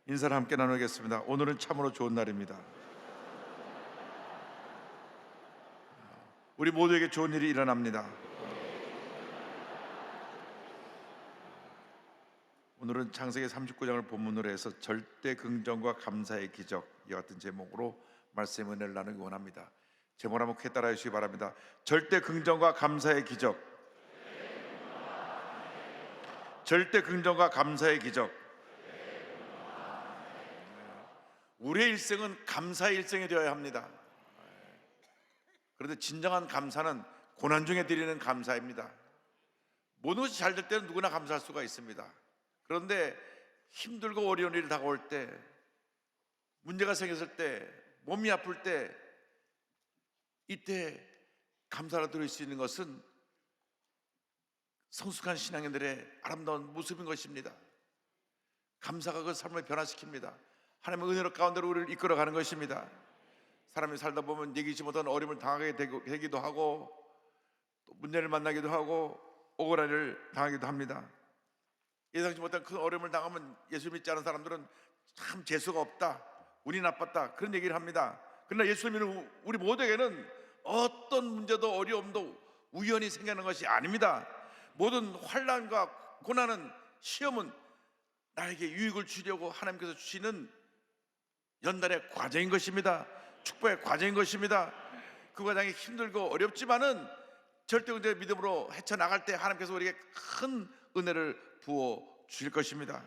인사를 함께 나누겠습니다. 오늘은 참으로 좋은 날입니다. 우리 모두에게 좋은 일이 일어납니다. 오늘은 창세기 39장을 본문으로 해서 절대 긍정과 감사의 기적, 이와 같은 제목으로 말씀의 은혜를 나누기 원합니다. 제목을 한번 크게 따라해 주시기 바랍니다. 절대 긍정과 감사의 기적. 절대 긍정과 감사의 기적. 우리의 일생은 감사의 일생이 되어야 합니다. 그런데 진정한 감사는 고난 중에 드리는 감사입니다. 모든 것이 잘 될 때는 누구나 감사할 수가 있습니다. 그런데 힘들고 어려운 일이 다가올 때, 문제가 생겼을 때, 몸이 아플 때, 이때 감사를 드릴 수 있는 것은 성숙한 신앙인들의 아름다운 모습인 것입니다. 감사가 그 삶을 변화시킵니다. 하나님의 은혜로 가운데로 우리를 이끌어가는 것입니다. 사람이 살다 보면 예기치 못한 어려움을 당하게 되기도 하고, 또 문제를 만나기도 하고, 억울한 일을 당하기도 합니다. 예상치 못한 큰 어려움을 당하면 예수 믿지 않은 사람들은 참 재수가 없다, 운이 나빴다, 그런 얘기를 합니다. 그러나 예수 믿는 우리 모두에게는 어떤 문제도 어려움도 우연히 생기는 것이 아닙니다. 모든 환난과 고난은, 시험은 나에게 유익을 주려고 하나님께서 주시는 연단의 과정인 것입니다. 축복의 과정인 것입니다. 그 과정이 힘들고 어렵지만은 절대 긍정의 믿음으로 헤쳐나갈 때 하나님께서 우리에게 큰 은혜를 부어 주실 것입니다.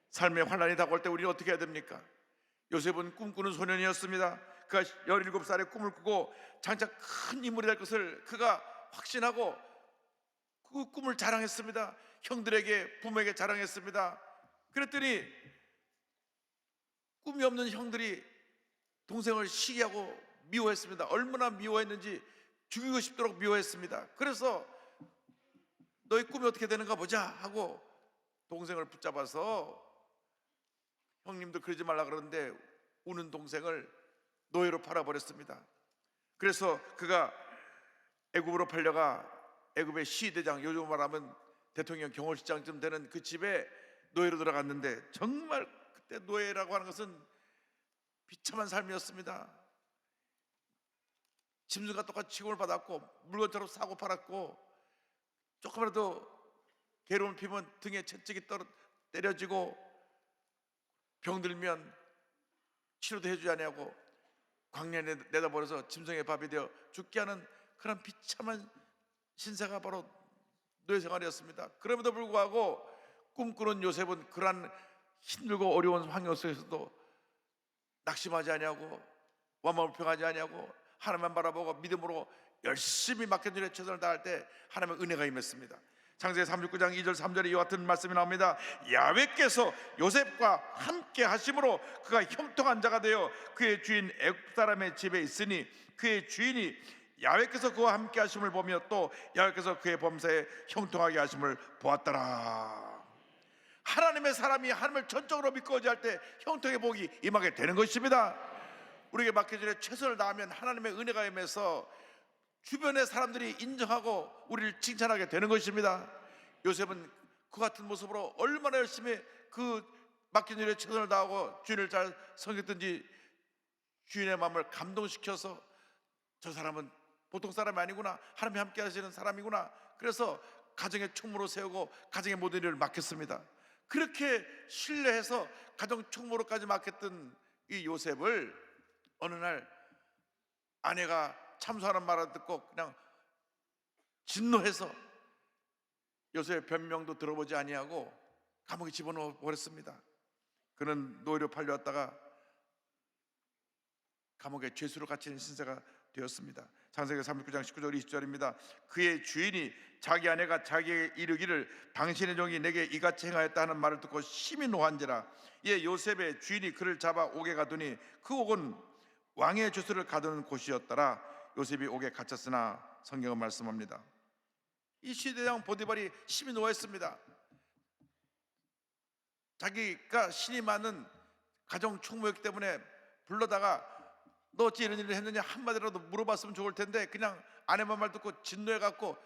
삶의 환난이 다가올 때 우리는 어떻게 해야 됩니까? 요셉은 꿈꾸는 소년이었습니다. 그가 17살에 꿈을 꾸고 장차 큰 인물이 될 것을 그가 확신하고 그 꿈을 자랑했습니다. 형들에게, 부모에게 자랑했습니다. 그랬더니 꿈이 없는 형들이 동생을 시기하고 미워했습니다. 얼마나 미워했는지 죽이고 싶도록 미워했습니다. 그래서 너희 꿈이 어떻게 되는가 보자 하고 동생을 붙잡아서, 형님도 그러지 말라 그러는데 우는 동생을 노예로 팔아버렸습니다. 그래서 그가 애굽으로 팔려가 애굽의 시대장, 요즘 말하면 대통령 경호실장쯤 되는 그 집에 노예로 들어갔는데, 정말 그때 노예라고 하는 것은 비참한 삶이었습니다. 짐승과 똑같이 취급을 받았고, 물건처럼 사고 팔았고, 조금이라도 괴로움을 피면 등에 채찍이 때려지고, 병들면 치료도 해주지 않냐고 광야에 내다버려서 짐승의 밥이 되어 죽게 하는 그런 비참한 신세가 바로 노예 생활이었습니다. 그럼에도 불구하고 꿈꾸는 요셉은 그러한 힘들고 어려운 환경 속에서도 낙심하지 아니하고 완만불평하지 아니하고 하나님만 바라보고 믿음으로 열심히 맡겨진 일에 최선을 다할 때 하나님의 은혜가 임했습니다. 창세기 39장 2절 3절에 이와 같은 말씀이 나옵니다. 야훼께서 요셉과 함께 하심으로 그가 형통한 자가 되어 그의 주인 애굽 사람의 집에 있으니 그의 주인이 야훼께서 그와 함께 하심을 보며 또 야훼께서 그의 범사에 형통하게 하심을 보았더라. 하나님의 사람이 하나님을 전적으로 믿고 의지할 때 형통의 복이 임하게 되는 것입니다. 우리에게 맡겨진 일에 최선을 다하면 하나님의 은혜가 임해서 주변의 사람들이 인정하고 우리를 칭찬하게 되는 것입니다. 요셉은 그 같은 모습으로 얼마나 열심히 그 맡긴 일에 최선을 다하고 주인을 잘 섬겼든지 주인의 마음을 감동시켜서 저 사람은 보통 사람이 아니구나, 하나님이 함께 하시는 사람이구나, 그래서 가정의 총무로 세우고 가정의 모든 일을 맡겼습니다. 그렇게 신뢰해서 가정 총무로까지 맡겼던 이 요셉을 어느 날 아내가 참소하는 말을 듣고 그냥 진노해서 요셉의 변명도 들어보지 아니하고 감옥에 집어넣어 버렸습니다. 그는 노예로 팔려왔다가 감옥에 죄수로 갇히는 신세가 되었습니다. 창세기 39장 19절 20절입니다. 그의 주인이 자기 아내가 자기에게 이르기를 당신의 종이 내게 이같이 행하였다 하는 말을 듣고 심히 노한지라. 이에 요셉의 주인이 그를 잡아 옥에 가두니 그 옥은 왕의 죄수를 가두는 곳이었더라. 요셉이 옥에 갇혔으나 성경은 말씀합니다. 이 시대장 보디발이 심히 노했습니다. 자기가 신이 많은 가정 총무였기 때문에 불러다가 너 어찌 이런 일을 했느냐 한마디라도 물어봤으면 좋을 텐데 그냥 아내만 말 듣고 진노해갖고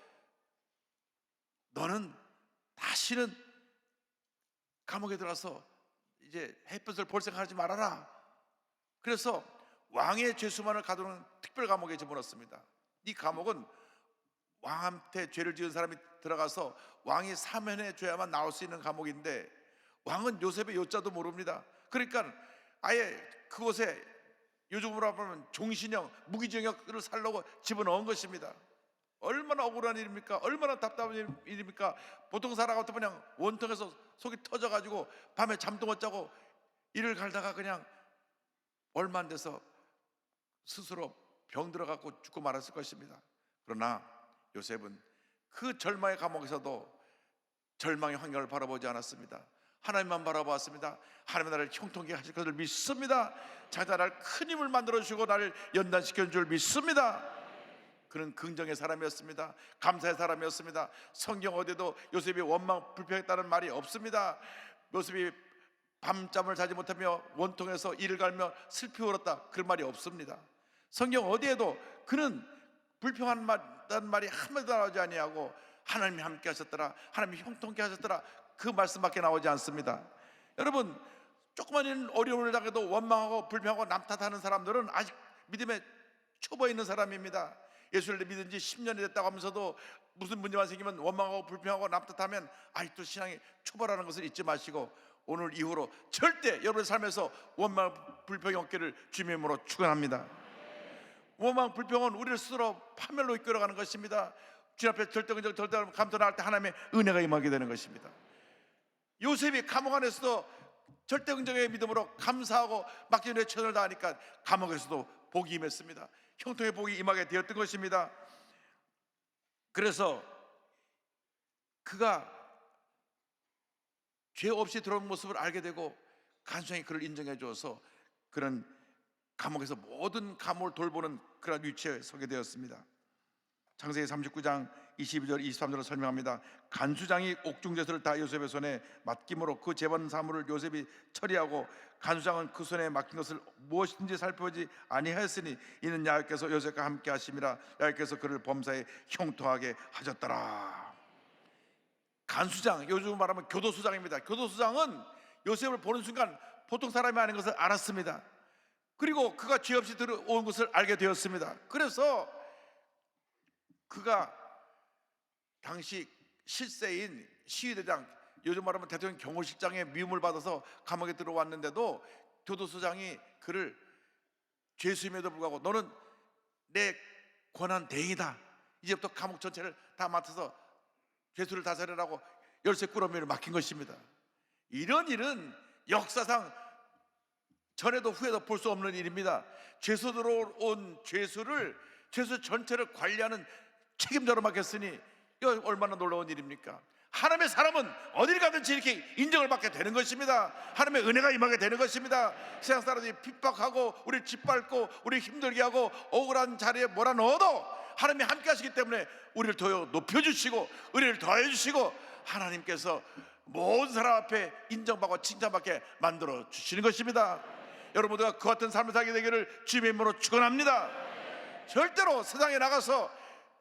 너는 다시는 감옥에 들어가서 이제 햇볕을 볼 생각하지 말아라. 그래서 왕의 죄수만을 가두는 특별 감옥에 집어넣습니다. 이 감옥은 왕한테 죄를 지은 사람이 들어가서 왕이 사면해줘야만 나올 수 있는 감옥인데, 왕은 요셉의 요자도 모릅니다. 그러니까 아예 그곳에 요즘으로 하면 종신형, 무기징역을 살려고 집어넣은 것입니다. 얼마나 억울한 일입니까? 얼마나 답답한 일입니까? 보통 사람 같으면 그냥 원통에서 속이 터져가지고 밤에 잠도 못 자고 이를 갈다가 그냥 얼마 안 돼서 스스로 병 들어갖고 죽고 말았을 것입니다. 그러나 요셉은 그 절망의 감옥에서도 절망의 환경을 바라보지 않았습니다. 하나님만 바라보았습니다. 하나님은 나를 형통케 하실 것을 믿습니다. 자기가 나를 큰 힘을 만들어 주시고 나를 연단시켜 줄 믿습니다. 그는 긍정의 사람이었습니다. 감사의 사람이었습니다. 성경 어디에도 요셉이 원망 불평했다는 말이 없습니다. 요셉이 밤잠을 자지 못하며 원통에서 이를 갈며 슬피 울었다, 그런 말이 없습니다. 성경 어디에도 그는 불평한다는 말이 한마디도 나오지 아니하고 하나님이 함께 하셨더라, 하나님이 형통케 하셨더라, 그 말씀밖에 나오지 않습니다. 여러분, 조그만 어려움을 당해도 원망하고 불평하고 남 탓하는 사람들은 아직 믿음의 초보에 있는 사람입니다. 예수를 믿은 지 10년이 됐다고 하면서도 무슨 문제만 생기면 원망하고 불평하고 남 탓하면 아직도 신앙이 초보라는 것을 잊지 마시고, 오늘 이후로 절대 여러분의 삶에서 원망 불평이 없기를 주님의 이름으로 축원합니다. 원망 불평은 우리를 스스로 파멸로 이끌어가는 것입니다. 주님 앞에 절대적으로 감사 나갈 때 하나님의 은혜가 임하게 되는 것입니다. 요셉이 감옥 안에서도 절대긍정의 믿음으로 감사하고 맡기는 최선을 다하니까 감옥에서도 복이 임했습니다. 형통의 복이 임하게 되었던 것입니다. 그래서 그가 죄 없이 들어온 모습을 알게 되고 간수장이 그를 인정해 주어서 그런 감옥에서 모든 감옥을 돌보는 그런 위치에 서게 되었습니다. 창세기 39장 22절 23절로 설명합니다. 간수장이 옥중제수를 다 요셉의 손에 맡김으로 그 재반 사물을 요셉이 처리하고 간수장은 그 손에 맡긴 것을 무엇인지 살펴보지 아니하였으니 이는 야훼께서 요셉과 함께 하심이라. 야훼께서 그를 범사에 형통하게 하셨더라. 간수장, 요즘 말하면 교도소장입니다. 교도소장은 요셉을 보는 순간 보통 사람이 아닌 것을 알았습니다. 그리고 그가 죄 없이 들어온 것을 알게 되었습니다. 그래서 그가 당시 실세인 시위대장, 요즘 말하면 대통령 경호실장의 미움을 받아서 감옥에 들어왔는데도 교도소장이 그를 죄수임에도 불구하고 너는 내 권한 대행이다, 이제부터 감옥 전체를 다 맡아서 죄수를 다스리라고 열쇠 꾸러미를 맡긴 것입니다. 이런 일은 역사상 전에도 후에도 볼 수 없는 일입니다. 죄수 들어온 죄수 전체를 관리하는 책임자로 맡겼으니 이거 얼마나 놀라운 일입니까? 하나님의 사람은 어딜 가든지 이렇게 인정을 받게 되는 것입니다. 하나님의 은혜가 임하게 되는 것입니다. 세상 사람들이 핍박하고 우리를 짓밟고 우리를 힘들게 하고 억울한 자리에 몰아넣어도 하나님이 함께 하시기 때문에 우리를 더 높여주시고 은혜를 더해주시고 하나님께서 모든 사람 앞에 인정받고 칭찬받게 만들어 주시는 것입니다. 여러분들과 그 같은 삶을 살게 되기를 주님의 이름으로 축원합니다. 절대로 세상에 나가서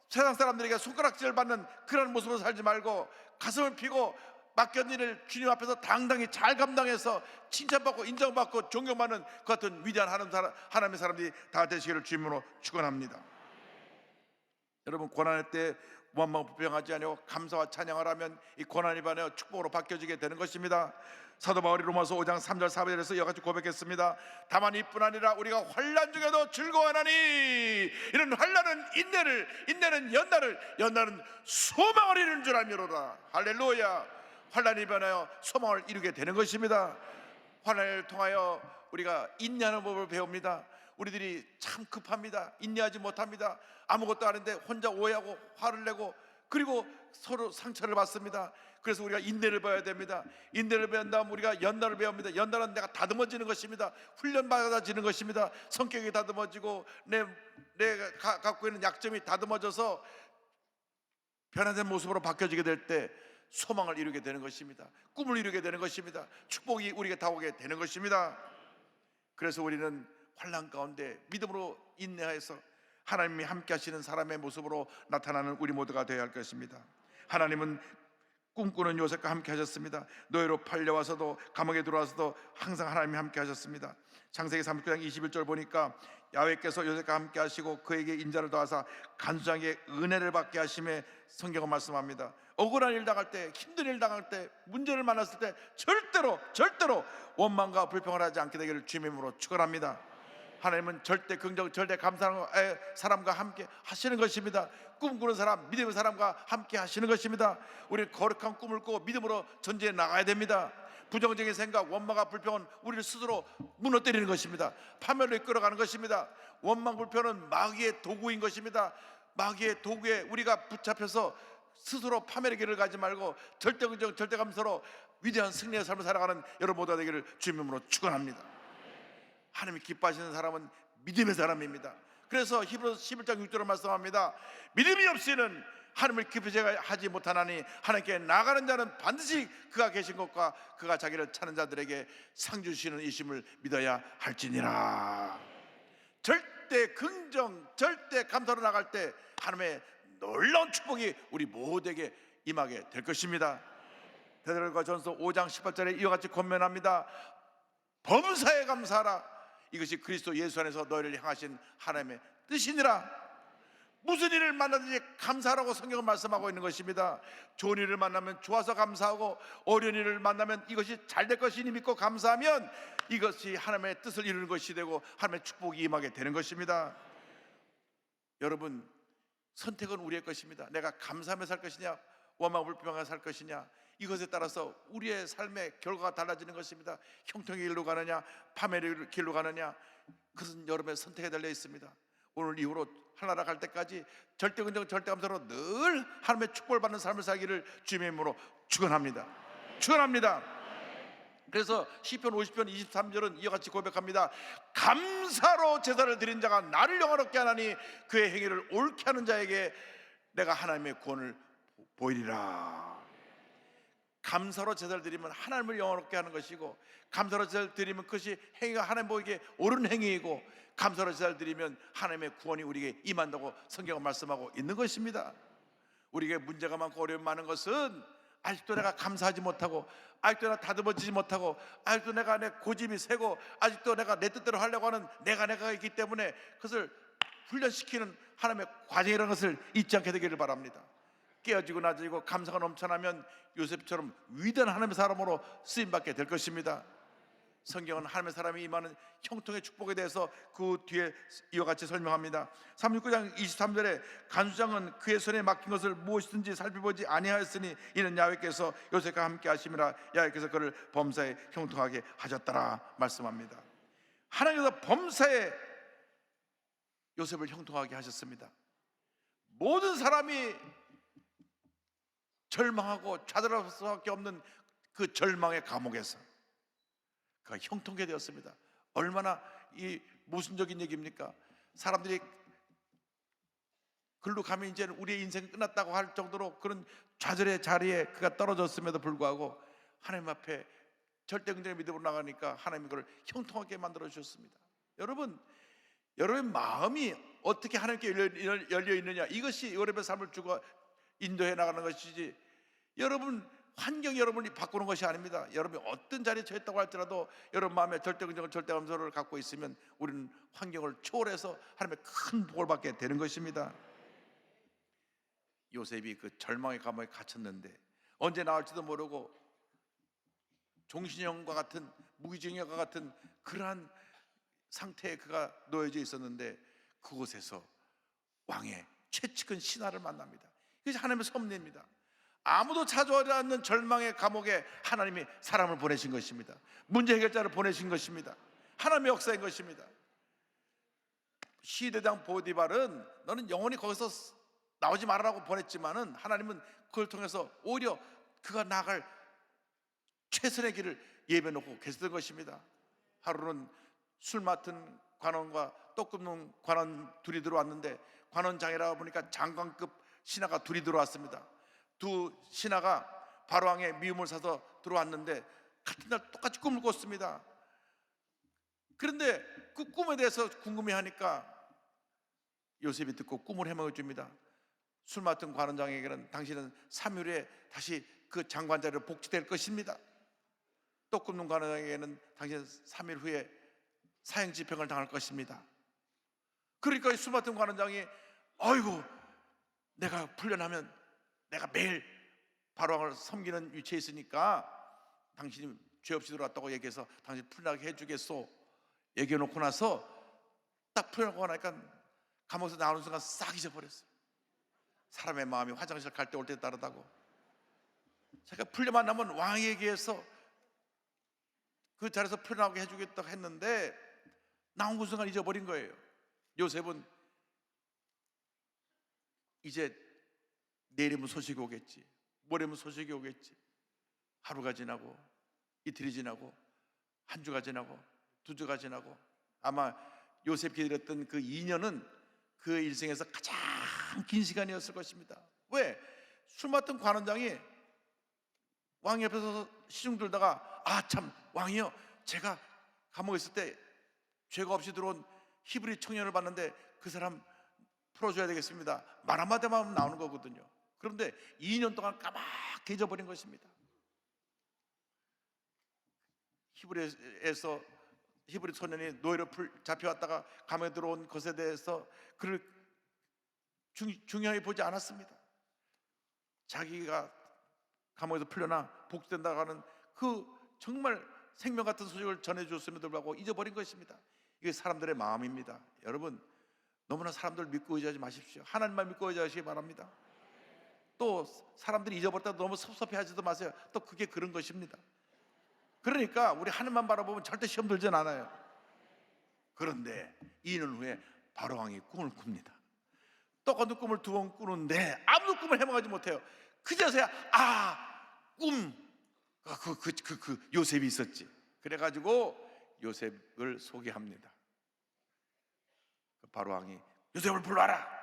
세상 사람들에게 손가락질을 받는 그런 모습으로 살지 말고 가슴을 피고 맡겨진 일을 주님 앞에서 당당히 잘 감당해서 칭찬받고 인정받고 존경받는 그 같은 위대한 하나님의 사람들이 다 되시기를 주님으로 축원합니다. 여러분, 고난의 때 원망 불평하지 아니하고 감사와 찬양을 하면 이 고난이 반하여 축복으로 바뀌어지게 되는 것입니다. 사도 바울이 로마서 5장 3절 4절에서 이와 같이 고백했습니다. 다만 이뿐 아니라 우리가 환난 중에도 즐거워하나니 이는 환난은 인내는 연단은 소망을 이루는 줄 알미로다. 할렐루야. 환난이 변하여 소망을 이루게 되는 것입니다. 환난을 통하여 우리가 인내하는 법을 배웁니다. 우리들이 참 급합니다. 인내하지 못합니다. 아무것도 아닌데 혼자 오해하고 화를 내고 그리고 서로 상처를 받습니다. 그래서 우리가 인내를 배워야 됩니다. 인내를 배운 다음 우리가 연단을 배웁니다. 연단은 내가 다듬어지는 것입니다. 훈련받아지는 것입니다. 성격이 다듬어지고 내가 갖고 있는 약점이 다듬어져서 변화된 모습으로 바뀌어지게 될 때 소망을 이루게 되는 것입니다. 꿈을 이루게 되는 것입니다. 축복이 우리에게 다가오게 되는 것입니다. 그래서 우리는 환난 가운데 믿음으로 인내하여서 하나님이 함께 하시는 사람의 모습으로 나타나는 우리 모두가 되어야 할 것입니다. 하나님은 꿈꾸는 요셉과 함께 하셨습니다. 노예로 팔려와서도 감옥에 들어와서도 항상 하나님이 함께 하셨습니다. 창세기 39장 21절 보니까 야훼께서 요셉과 함께 하시고 그에게 인자를 더하사 간수장에게 은혜를 받게 하심에 성경은 말씀합니다. 억울한 일 당할 때, 힘든 일 당할 때, 문제를 만났을 때 절대로 원망과 불평을 하지 않게 되기를 주님의 이름으로 축원합니다. 하나님은 절대 긍정, 절대 감사하는 사람과 함께 하시는 것입니다. 꿈꾸는 사람, 믿음의 사람과 함께 하시는 것입니다. 우리 거룩한 꿈을 꾸고 믿음으로 전쟁에 나가야 됩니다. 부정적인 생각, 원망과 불평은 우리를 스스로 무너뜨리는 것입니다. 파멸로 이끌어가는 것입니다. 원망, 불평은 마귀의 도구인 것입니다. 마귀의 도구에 우리가 붙잡혀서 스스로 파멸의 길을 가지 말고 절대 긍정, 절대 감사로 위대한 승리의 삶을 살아가는 여러분 모두가 되기를 주님의 이름으로 축원합니다. 하나님이 기뻐하시는 사람은 믿음의 사람입니다. 그래서 히브리서 11장 6절로 말씀합니다. 믿음이 없이는 하나님을 기쁘시게 하지 못하나니 하나님께 나가는 자는 반드시 그가 계신 것과 그가 자기를 찾는 자들에게 상 주시는 이심을 믿어야 할지니라. 절대 긍정, 절대 감사로 나갈 때 하나님의 놀라운 축복이 우리 모두에게 임하게 될 것입니다. 데살로니가 전서 5장 18절에 이와 같이 권면합니다. 범사에 감사하라. 이것이 그리스도 예수 안에서 너희를 향하신 하나님의 뜻이니라. 무슨 일을 만나든지 감사하라고 성경은 말씀하고 있는 것입니다. 좋은 일을 만나면 좋아서 감사하고 어려운 일을 만나면 이것이 잘 될 것이니 믿고 감사하면 이것이 하나님의 뜻을 이루는 것이 되고 하나님의 축복이 임하게 되는 것입니다. 여러분, 선택은 우리의 것입니다. 내가 감사하며 살 것이냐, 원망 불평하며 살 것이냐, 이것에 따라서 우리의 삶의 결과가 달라지는 것입니다. 형통의 길로 가느냐, 파멸의 길로 가느냐, 그것은 여러분의 선택에 달려 있습니다. 오늘 이후로 하나라 갈 때까지 절대 긍정, 절대 감사로 늘 하나님의 축복을 받는 삶을 살기를 주님의 이름으로 축원합니다. 그래서 시편 50편 23절은 이와 같이 고백합니다. 감사로 제사를 드린 자가 나를 영화롭게 하나니 그의 행위를 옳게 하는 자에게 내가 하나님의 구원을 보이리라. 감사로 제사를 드리면 하나님을 영화롭게 하는 것이고, 감사로 제사를 드리면 그것이 행위가 하나님 보기에 옳은 행위이고, 감사로 제사를 드리면 하나님의 구원이 우리에게 임한다고 성경은 말씀하고 있는 것입니다. 우리에게 문제가 많고 어려움이 많은 것은 아직도 내가 감사하지 못하고, 아직도 내가 다듬어지지 못하고, 아직도 내가 내 고집이 세고, 아직도 내가 내 뜻대로 하려고 하는 내가 있기 때문에 그것을 훈련시키는 하나님의 과정이라는 것을 잊지 않게 되기를 바랍니다. 깨어지고 낮아지고 감사가 넘쳐나면 요셉처럼 위대한 하나님의 사람으로 쓰임받게 될 것입니다. 성경은 하나님의 사람이 임하는 형통의 축복에 대해서 그 뒤에 이와 같이 설명합니다. 39장 23절에 간수장은 그의 손에 맡긴 것을 무엇이든지 살펴보지 아니하였으니 이는 야훼께서 요셉과 함께 하심이라. 야훼께서 그를 범사에 형통하게 하셨더라 말씀합니다. 하나님께서 범사에 요셉을 형통하게 하셨습니다. 모든 사람이 절망하고 좌절할 수밖에 없는 그 절망의 감옥에서 그가 형통하게 되었습니다. 얼마나 이 모순적인 얘기입니까? 사람들이 글로 가면 이제 우리의 인생이 끝났다고 할 정도로 그런 좌절의 자리에 그가 떨어졌음에도 불구하고 하나님 앞에 절대 긍정의 믿음으로 나가니까 하나님이 그를 형통하게 만들어 주셨습니다. 여러분의 마음이 어떻게 하나님께 열려 있느냐, 이것이 여러분의 삶을 주고 인도해 나가는 것이지, 여러분 환경이 여러분이 바꾸는 것이 아닙니다. 여러분이 어떤 자리에 처했다고 할지라도 여러분 마음에 절대 긍정, 절대 감사를 갖고 있으면 우리는 환경을 초월해서 하나님의 큰 복을 받게 되는 것입니다. 요셉이 그 절망의 감옥에 갇혔는데 언제 나올지도 모르고 종신형과 같은, 무기징역과 같은 그러한 상태에 그가 놓여져 있었는데 그곳에서 왕의 최측근 신하를 만납니다. 이것이 하나님의 섭리입니다. 아무도 찾아오지 않는 절망의 감옥에 하나님이 사람을 보내신 것입니다. 문제 해결자를 보내신 것입니다. 하나님의 역사인 것입니다. 시대장 보디발은 너는 영원히 거기서 나오지 말라고 보냈지만은 하나님은 그걸 통해서 오히려 그가 나갈 최선의 길을 예비해 놓고 계셨던 것입니다. 하루는 술 맡은 관원과 떡 굽는 관원 둘이 들어왔는데, 관원장이라 보니까 장관급 신하가 둘이 들어왔습니다. 두 신하가 바로왕의 미움을 사서 들어왔는데 같은 날 똑같이 꿈을 꿨습니다. 그런데 그 꿈에 대해서 궁금해하니까 요셉이 듣고 꿈을 해명해 줍니다. 술 맡은 관원장에게는 당신은 3일 후에 다시 그 장관 자리로 복직될 것입니다. 또 굽는 관원장에게는 당신 3일 후에 사형 집행을 당할 것입니다. 그러니까 술 맡은 관원장이 아이고, 내가 풀려나면 내가 매일 바로왕을 섬기는 위치에 있으니까 당신이 죄 없이 들어왔다고 얘기해서 당신 풀려나게 해주겠소 얘기해놓고 나서 딱 풀려나고 나니까 감옥에서 나오는 순간 싹 잊어버렸어요. 사람의 마음이 화장실 갈 때 올 때 다르다고. 제가 풀려만 나면 왕에게서 그 자리에서 풀려나게 해주겠다고 했는데 나온 그 순간 잊어버린 거예요. 요셉은 이제 내일이면 소식이 오겠지, 모레면 소식이 오겠지. 하루가 지나고 이틀이 지나고 한 주가 지나고 두 주가 지나고 아마 요셉이 기다렸던 그 2년은 그 일생에서 가장 긴 시간이었을 것입니다. 왜? 술 맡은 관원장이 왕 옆에서 시중 들다가 아 참 왕이요, 제가 감옥에 있을 때 죄가 없이 들어온 히브리 청년을 봤는데 그 사람 풀어줘야 되겠습니다. 말 한마디만 하면 나오는 거거든요. 그런데 2년 동안 까맣게 잊어버린 것입니다. 히브리에서 히브리 소년이 노예로 잡혀왔다가 감옥에 들어온 것에 대해서 그를 중요하게 보지 않았습니다. 자기가 감옥에서 풀려나 복직된다고 하는 그 정말 생명 같은 소식을 전해주었음에도 불구하고 잊어버린 것입니다. 이게 사람들의 마음입니다. 여러분, 너무나 사람들 믿고 의지하지 마십시오. 하나님만 믿고 의지하시기 바랍니다. 또 사람들이 잊어버렸다고 너무 섭섭해하지도 마세요. 또 그게 그런 것입니다. 그러니까 우리 하늘만 바라보면 절대 시험 들진 않아요. 그런데 2년 후에 바로왕이 꿈을 꿉니다. 똑같은 꿈을 2번 꾸는데 아무도 꿈을 해먹지 못해요. 그제서야 요셉이 있었지. 그래가지고 요셉을 소개합니다. 바로왕이 요셉을 불러와라.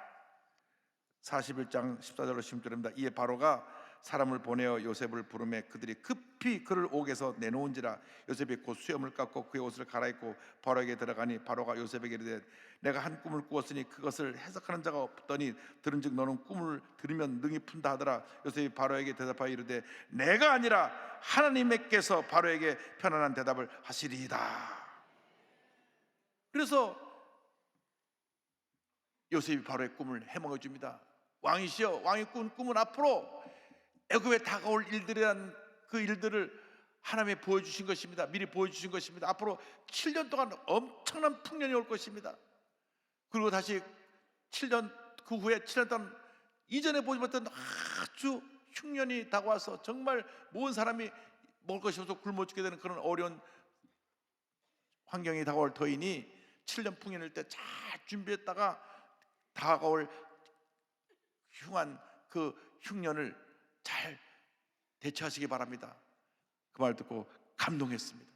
41장 14절로 16절입니다. 이에 바로가 사람을 보내어 요셉을 부르매 그들이 급히 그를 옥에서 내놓은지라. 요셉이 곧 수염을 깎고 그의 옷을 갈아입고 바로에게 들어가니 바로가 요셉에게 이르되 내가 한 꿈을 꾸었으니 그것을 해석하는 자가 없더니 들은즉 너는 꿈을 들으면 능히 푼다 하더라. 요셉이 바로에게 대답하여 이르되 내가 아니라 하나님께서 바로에게 편안한 대답을 하시리이다. 그래서 요셉이 바로의 꿈을 해먹어 줍니다. 왕이시여, 왕이 꾼 꿈은 앞으로 애굽에 다가올 일들이란 그 일들을 하나님이 보여주신 것입니다. 미리 보여주신 것입니다. 앞으로 7년 동안 엄청난 풍년이 올 것입니다. 그리고 다시 7년 그 후에 7년 동안 이전에 보지 못했던 아주 흉년이 다가와서 정말 모든 사람이 먹을 것이 없어 굶어 죽게 되는 그런 어려운 환경이 다가올 터이니 7년 풍년일 때 잘 준비했다가 다가올 흉한 그 흉년을 잘 대처하시기 바랍니다. 그 말 듣고 감동했습니다.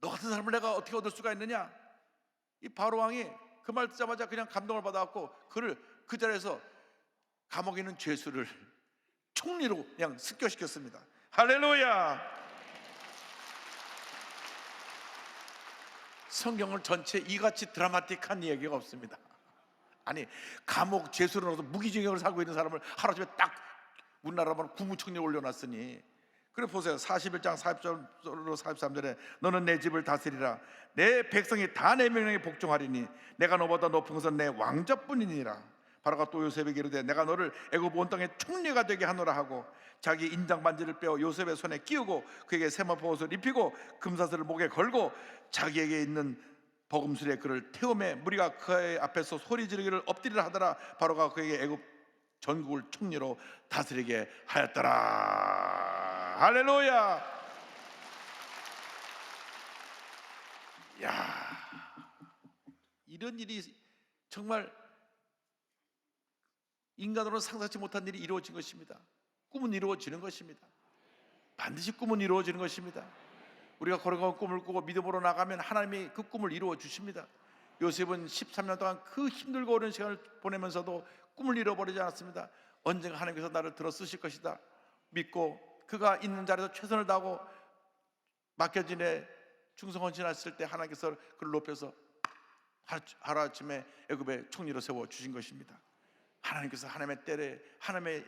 너 같은 사람을 내가 어떻게 얻을 수가 있느냐? 이 바로왕이 그 말 듣자마자 그냥 감동을 받아갖고 그를 그 자리에서 감옥에 있는 죄수를 총리로 그냥 습격시켰습니다. 할렐루야! 성경을 전체 이같이 드라마틱한 이야기가 없습니다. 아니, 감옥 죄수로 넣어서 무기징역을 살고 있는 사람을 하루아침에 딱 우리나라로 국무총리에 올려놨으니. 그래 보세요. 41장 40절로 43절에 너는 내 집을 다스리라. 내 백성이 다 내 명령에 복종하리니 내가 너보다 높은 것은 내 왕자뿐이니라. 바로가 또 요셉에게 이르되 내가 너를 애굽 온 땅의 총리가 되게 하노라 하고 자기 인장 반지를 빼어 요셉의 손에 끼우고 그에게 세마포 옷을 입히고 금사슬을 목에 걸고 자기에게 있는 버금술에 그를 태우매 무리가 그의 앞에서 소리 지르기를 엎드리라 하더라. 바로가 그에게 애굽 전국을 총리로 다스리게 하였더라. 할렐루야. 야, 이런 일이 정말 인간으로는 상상치 못한 일이 이루어진 것입니다. 꿈은 이루어지는 것입니다. 반드시 꿈은 이루어지는 것입니다. 우리가 걸어가는 꿈을 꾸고 믿음으로 나가면 하나님이 그 꿈을 이루어 주십니다. 요셉은 13년 동안 그 힘들고 어려운 시간을 보내면서도 꿈을 잃어버리지 않았습니다. 언젠가 하나님께서 나를 들어 쓰실 것이다 믿고 그가 있는 자리에서 최선을 다하고 맡겨진 애 충성헌신했을 때 하나님께서 그를 높여서 하루아침에 애굽의 총리로 세워 주신 것입니다. 하나님께서 하나님의 때에 하나님의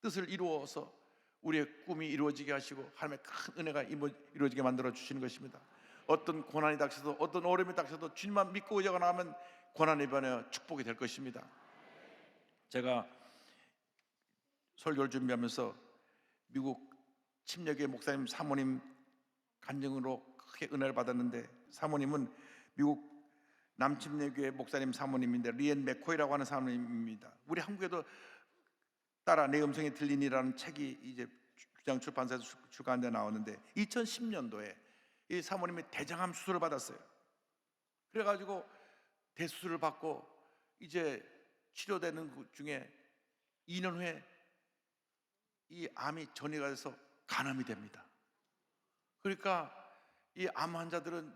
뜻을 이루어서 우리의 꿈이 이루어지게 하시고 하나님의 큰 은혜가 이루어지게 만들어 주시는 것입니다. 어떤 고난이 닥쳐도 어떤 어려움이 닥쳐도 주님만 믿고 의지하고 나가면 고난이 변하여 축복이 될 것입니다. 제가 설교를 준비하면서 미국 침례교회 목사님 사모님 간증으로 크게 은혜를 받았는데, 사모님은 미국 남침례교회 목사님 사모님인데 리엔 맥코이라고 하는 사모님입니다. 우리 한국에도 따라 내 음성이 들리니라는 책이 이제 규장 출판사에서 출간한 데 나오는데, 2010년도에 이 사모님이 대장암 수술을 받았어요. 그래가지고 대수술을 받고 이제 치료되는 그 중에 2년 후에 이 암이 전이가 돼서 간암이 됩니다. 그러니까 이 암 환자들은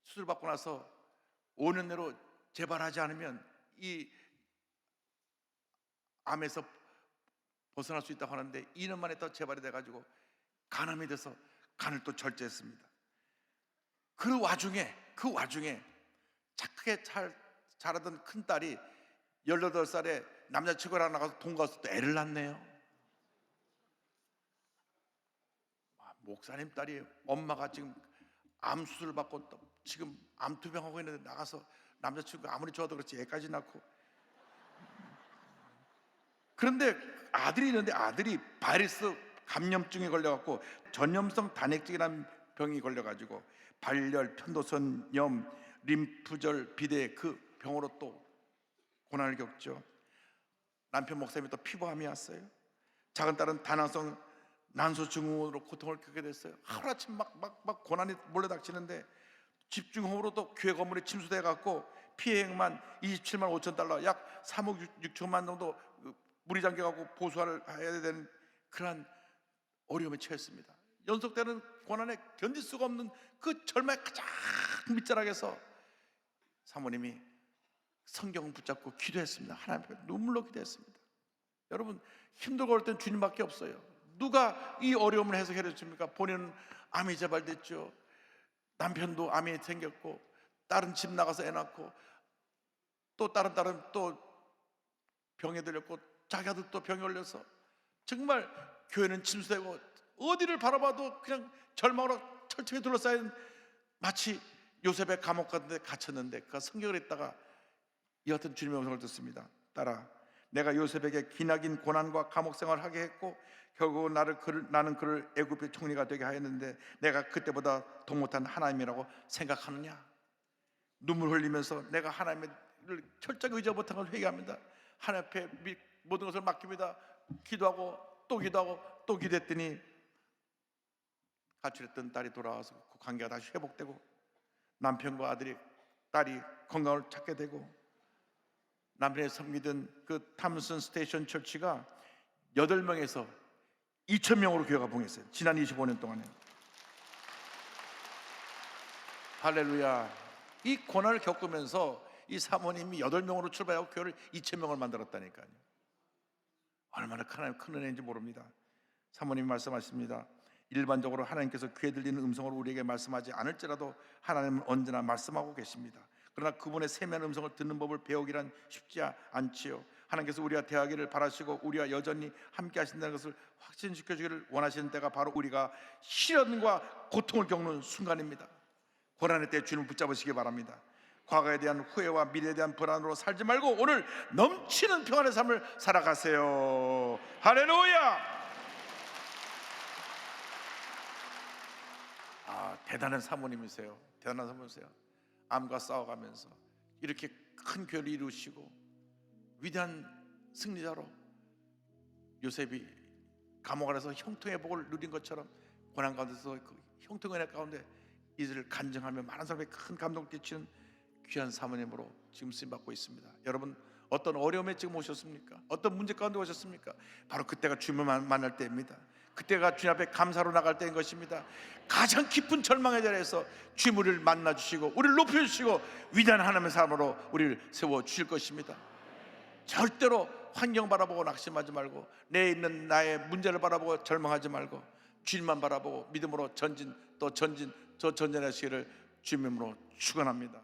수술 받고 나서 5년 내로 재발하지 않으면 이 암에서 벗어날 수 있다고 하는데, 2년 만에 또 재발이 돼가지고 간암이 돼서 간을 또 절제했습니다. 그 와중에 착하게 자라던 큰딸이 18살에 남자친구랑 나가서 동거해서 또 애를 낳네요. 목사님 딸이 엄마가 지금 암 수술 받고 또 지금 암투병하고 있는데 나가서 남자친구 아무리 좋아도 그렇지 애까지 낳고. 그런데 아들이 있는데 아들이 바이러스 감염증에 걸려갖고 전염성 단핵증이라는 병이 걸려가지고 발열, 편도선염, 림프절 비대, 그 병으로 또 고난을 겪죠. 남편 목사님이 또 피부암이 왔어요. 작은 딸은 다낭성 난소 증후군으로 고통을 겪게 됐어요. 하루아침 막 고난이 몰려닥치는데, 집중호우로 또 교회 건물이 침수돼 갖고 피해액만 27만 5천 달러, 약 3억 6천만 정도 물이 잠겨 갖고 보수를 해야 되는 그러한 어려움에 처했습니다. 연속되는 고난에 견딜 수가 없는 그 절망의 가장 밑자락에서 사모님이 성경을 붙잡고 기도했습니다. 하나님 앞에 눈물로 기도했습니다. 여러분, 힘들고 어려울 땐 주님밖에 없어요. 누가 이 어려움을 해석해 줍니까? 본인은 암이 재발됐죠. 남편도 암이 생겼고, 딸은 집 나가서 애 낳고, 또 다른 딸은 또 병에 들렸고, 자기 아들 또 병에 걸려서 정말 교회는 침수되고 어디를 바라봐도 그냥 절망으로 철저히 둘러싸인, 마치 요셉의 감옥 같은 데 갇혔는데 그 성경을 읽다가 이 같은 주님의 음성을 듣습니다. 딸아, 내가 요셉에게 기나긴 고난과 감옥 생활을 하게 했고 결국 나는 그를 애굽의 총리가 되게 하였는데 내가 그때보다 더 못한 하나님이라고 생각하느냐? 눈물 흘리면서 내가 하나님을 철저히 의지하지 못한 걸 회개합니다. 하나님 앞에 모든 것을 맡깁니다. 기도하고 또 기도하고 또 기도했더니 가출했던 딸이 돌아와서 그 관계가 다시 회복되고, 남편과 딸이 건강을 찾게 되고, 남편이 섬기던 그 탐슨 스테이션 처치가 8명에서 2,000명으로 교회가 부흥했어요. 지난 25년 동안에. 할렐루야. 이 고난을 겪으면서 이 사모님이 8명으로 출발하고 교회를 2,000명을 만들었다니까요. 얼마나 큰 은혜인지 모릅니다. 사모님이 말씀하십니다. 일반적으로 하나님께서 귀에 들리는 음성으로 우리에게 말씀하지 않을지라도 하나님은 언제나 말씀하고 계십니다. 그러나 그분의 세미한 음성을 듣는 법을 배우기란 쉽지 않지요. 하나님께서 우리와 대하기를 바라시고 우리와 여전히 함께 하신다는 것을 확신시켜주기를 원하시는 때가 바로 우리가 시련과 고통을 겪는 순간입니다. 고난의 때 주님을 붙잡으시기 바랍니다. 과거에 대한 후회와 미래에 대한 불안으로 살지 말고 오늘 넘치는 평안의 삶을 살아가세요. 할렐루야. 대단한 사모님이세요. 대단한 사모님이세요. 암과 싸워가면서 이렇게 큰 교회를 이루시고 위대한 승리자로, 요셉이 감옥 안에서 형통의 복을 누린 것처럼 고난 가운데서 그 형통의 은혜 가운데 이들을 간증하며 많은 사람에게 큰 감동을 끼치는 귀한 사모님으로 지금 쓰임받고 있습니다. 여러분, 어떤 어려움에 지금 오셨습니까? 어떤 문제 가운데 오셨습니까? 바로 그때가 주님을 만날 때입니다. 그때가 주님 앞에 감사로 나갈 때인 것입니다. 가장 깊은 절망의 자리에서 주님 우리를 만나주시고 우리를 높여주시고 위대한 하나님의 사람으로 우리를 세워주실 것입니다. 절대로 환경 바라보고 낙심하지 말고 내에 있는 나의 문제를 바라보고 절망하지 말고 주님만 바라보고 믿음으로 전진 또 전진 저 전진하시기를 주님으로 축원합니다.